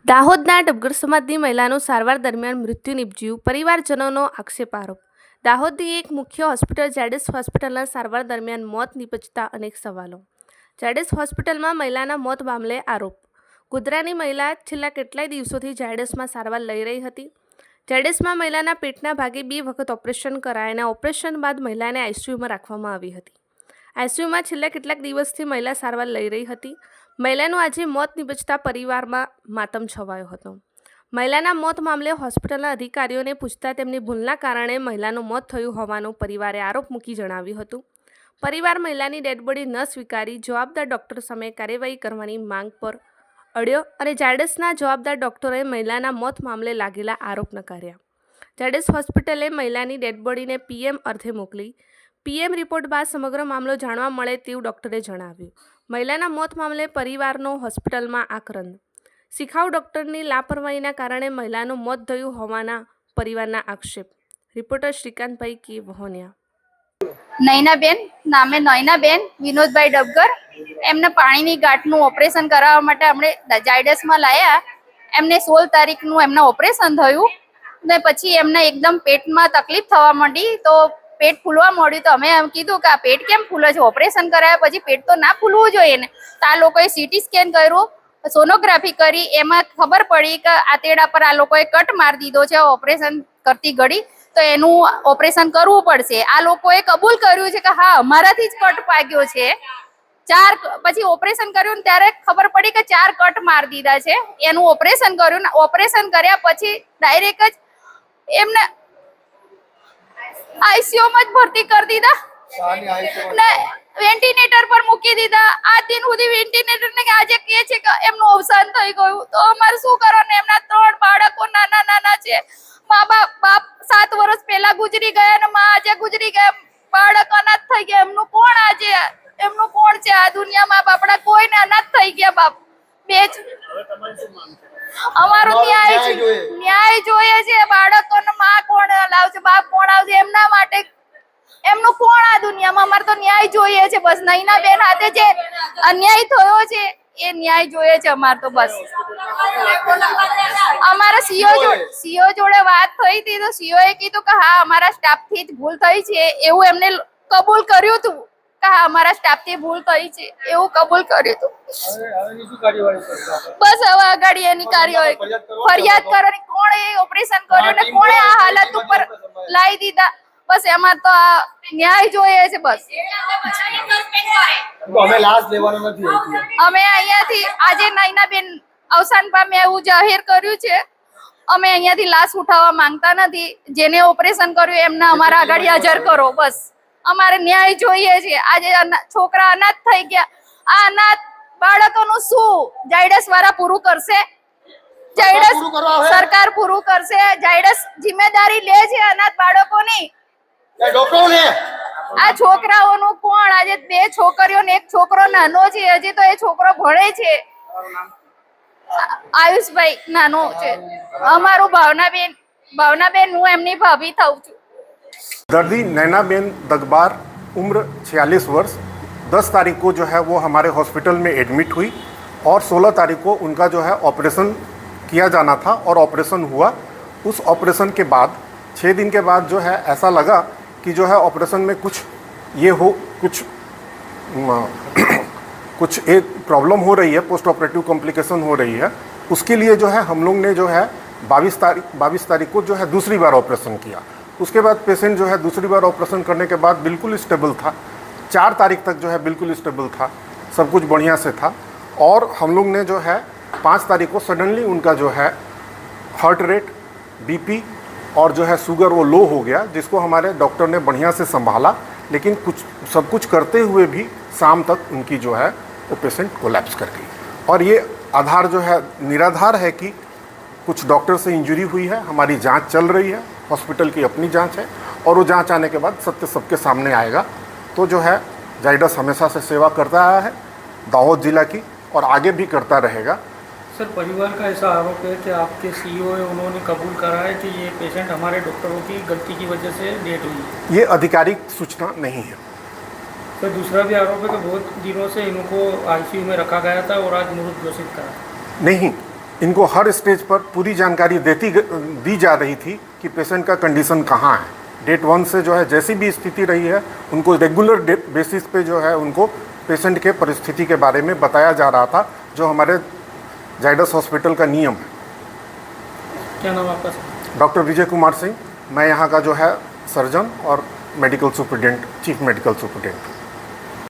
દાહોદના ડબગર સમાજની મહિલાનું સારવાર દરમિયાન મૃત્યુ નિપજ્યું, પરિવારજનોનો આક્ષેપ આરોપ. દાહોદની એક મુખ્ય હોસ્પિટલ ઝાયડસ હોસ્પિટલના સારવાર દરમિયાન મોત નિપજતા અનેક સવાલો. ઝાયડસ હોસ્પિટલમાં મહિલાના મોત મામલે આરોપ. ગોધરાની મહિલા છેલ્લા કેટલાય દિવસોથી ઝાયડસમાં સારવાર લઈ રહી હતી. ઝાયડસમાં મહિલાના પેટના ભાગે 2 વખત ઓપરેશન કરાય અને ઓપરેશન બાદ મહિલાને આઈસીયુમાં રાખવામાં આવી હતી. આઈસીયુમાં છેલ્લા કેટલાક દિવસથી મહિલા સારવાર લઈ રહી હતી. મહિલાનું આજે મોત નિપજતા પરિવારમાં માતમ છવાયો હતો. મહિલાના મોત મામલે હોસ્પિટલના અધિકારીઓને પૂછતા તેમની ભૂલના કારણે મહિલાનું મોત થયું હોવાનું પરિવારે આરોપ મૂકી જણાવ્યું હતું. પરિવાર મહિલાની ડેડબોડી ન સ્વીકારી જવાબદાર ડોક્ટર સામે કાર્યવાહી કરવાની માંગ પર અડ્યો અને ઝાયડસના જવાબદાર ડોક્ટરોએ મહિલાના મોત મામલે લાગેલા આરોપ નકાર્યા. ઝાયડસ હોસ્પિટલે મહિલાની ડેડબોડીને પીએમ અર્થે મોકલી. પીએમ રિપોર્ટ બાદ સમગ્ર મામલો જાણવા મળે તેવું ડોક્ટરે જણાવ્યું. મહિલાના મોત મામલે પરિવારનો હોસ્પિટલમાં આક્રંદ. શિખાઉ ડોક્ટરની લાપરવાહીના કારણે મહિલાનું મોત થયું હોવાના પરિવારના આક્ષેપ. રિપોર્ટર શ્રીકાંતભાઈ કે વહોનિયા. નયનાબેન નામે નયનાબેન વિનોદભાઈ ડબગર, એમને પાણીની ગાંઠનું ઓપરેશન કરાવવા માટે અમે ઝાયડસમાં લાયા. એમને 16 તારીખનું એમના ઓપરેશન થયું ને પછી એમને એકદમ પેટમાં તકલીફ થવા માંડી, તો પેટ ફૂલવા માંડ્યું. તો અમે એમ કીધું કે આ પેટ કેમ ફૂલે છે, ઓપરેશન કરાયા પછી પેટ તો ના ફૂલવું જોઈએ ને. તો આ લોકોએ સીટી સ્કેન કર્યું, સોનોગ્રાફી કરી, એમાં ખબર પડી કે આંતરડા પર આ લોકોએ કટ મારી દીધો છે ઓપરેશન કરતી ઘડી, તો એનું ઓપરેશન કરવું પડશે. આ લોકોએ કબૂલ કર્યું છે કે હા અમારાથી જ કટ પાક્યો છે. 4 પછી ઓપરેશન કર્યું ત્યારે ખબર પડી કે 4 કટ મારી દીધા છે. એનું ઓપરેશન કર્યું ને ઓપરેશન કર્યા પછી ડાયરેક્ટ જ એમને આઈસીયુમાં જ ભરતી કરી દીધા ને વેન્ટિલેટર પર મૂકી દીધા. આ દિન સુધી વેન્ટિલેટર ને આજે કહે છે કે એમનું અવસાન થઈ ગયું. તો અમારે શું કરવાનું? એમના 3 બાળકો નાના છે. બાપ 7 વર્ષ પહેલા ગુજરી ગયા ને માં આજે ગુજરી ગયા. બાળક અનાથ થઈ ગયા. એમનું કોણ છે આ દુનિયામાં? બાપડા કોઈને અનાથ થઈ ગયા. બાપ બે જ. અમારો ન્યાય જોઈએ છે. બાળકોને માં કોણ લાવશે, બાપ કોણ આવશે એમના માટે? એમનું કોણ આ દુનિયામાં? અમારે તો ન્યાય જોઈએ છે બસ. નયનાબેન હાથે જે અન્યાય થયો છે એ ન્યાય જોઈએ છે અમારે તો બસ. અમારા સીઓ જોડે વાત થઈ હતી તો સીઓ એ કીધું કે હા અમારા સ્ટાફથી જ ભૂલ થઈ છે એવું એમને કબૂલ કર્યું હતું કે હા અમારા સ્ટાફથી ભૂલ થઈ છે એવું કબૂલ કર્યું હતું. બસ હવે આગળ એની કાર્યવાહી ફરિયાદ કરવાની. કોણે ઓપરેશન કર્યું ને કોણે આ હાલત ઉપર લાવી દીધા? બસ એમાં તો આ ન્યાય જોઈએ છે બસ. અમે અહીંયાથી આજે નયનાબેન અવસાન પામ્યા એવું જાહેર કર્યું છે. અમે અહીંયાથી લાશ ઉઠાવવા માંગતા નથી. જેને ઓપરેશન કર્યું એમને અમારા આગળ હાજર કરો બસ. અમારે ન્યાય જોઈએ છે. આજે છોકરા અનાથ થઈ ગયા. આ અનાથ બાળકોનું શું ઝાયડસ વાળા પૂરું કરશે? ઝાયડસ સરકાર પૂરું કરશે? ઝાયડસ જિમ્મેદારી લે છે અનાથ બાળકોની? આ છોકરાઓનું કોણ? આજે 2 છોકરીઓ ને 1 છોકરો નાનો છે. હજી તો એ છોકરો ભણે છે. આયુષભાઈ નાનો છે. અમારું ભાવનાબેન હું એમની ભાભી થાઉં છું. दर्दी नैनाबेन दगबार, उम्र 46 वर्ष, 10 तारीख को जो है वो हमारे हॉस्पिटल में एडमिट हुई और 16 तारीख को उनका जो है ऑपरेशन किया जाना था और ऑपरेशन हुआ. उस ऑपरेशन के बाद 6 दिन के बाद जो है ऐसा लगा कि जो है ऑपरेशन में कुछ एक प्रॉब्लम हो रही है, पोस्ट ऑपरेटिव कॉम्प्लिकेशन हो रही है. उसके लिए जो है हम लोग ने जो है 22 तारीख को जो है दूसरी बार ऑपरेशन किया. उसके बाद पेशेंट जो है दूसरी बार ऑपरेशन करने के बाद बिल्कुल स्टेबल था. 4 तारीख तक जो है बिल्कुल स्टेबल था, सब कुछ बढ़िया से था. और हम लोग ने जो है 5 तारीख को सडनली उनका जो है हार्ट रेट, बीपी और जो है शुगर वो लो हो गया, जिसको हमारे डॉक्टर ने बढ़िया से संभाला. लेकिन सब कुछ करते हुए भी शाम तक उनकी जो है वो पेशेंट कोलैप्स कर गई. और ये आधार जो है निराधार है कि कुछ डॉक्टर से इंजरी हुई है. हमारी जांच चल रही है, हॉस्पिटल की अपनी जांच है और वो जांच आने के बाद सत्य सबके सामने आएगा. तो जो है ઝાયડસ हमेशा से सेवा करता आया है दाहोद जिला की और आगे भी करता रहेगा. सर, परिवार का ऐसा आरोप है कि आपके सीईओ है, उन्होंने कबूल करा है कि ये पेशेंट हमारे डॉक्टरों की गलती की वजह से डेथ हुई. ये आधिकारिक सूचना नहीं है. सर, दूसरा भी आरोप है कि बहुत दिनों से इनको आईसीयू में रखा गया था और आज मृत घोषित करा. नहीं, इनको हर स्टेज पर पूरी जानकारी दी जा रही थी कि पेशेंट का कंडीशन कहाँ है। डेट 1 से जो है जैसी भी स्थिति रही है उनको रेगुलर बेसिस पे जो है उनको पेशेंट के परिस्थिति के बारे में बताया जा रहा था, जो हमारे जाइडस हॉस्पिटल का नियम है। क्या नाम आपका? डॉक्टर विजय कुमार सिंह, मैं यहाँ का जो है सर्जन और medical superintendent, chief medical superintendent.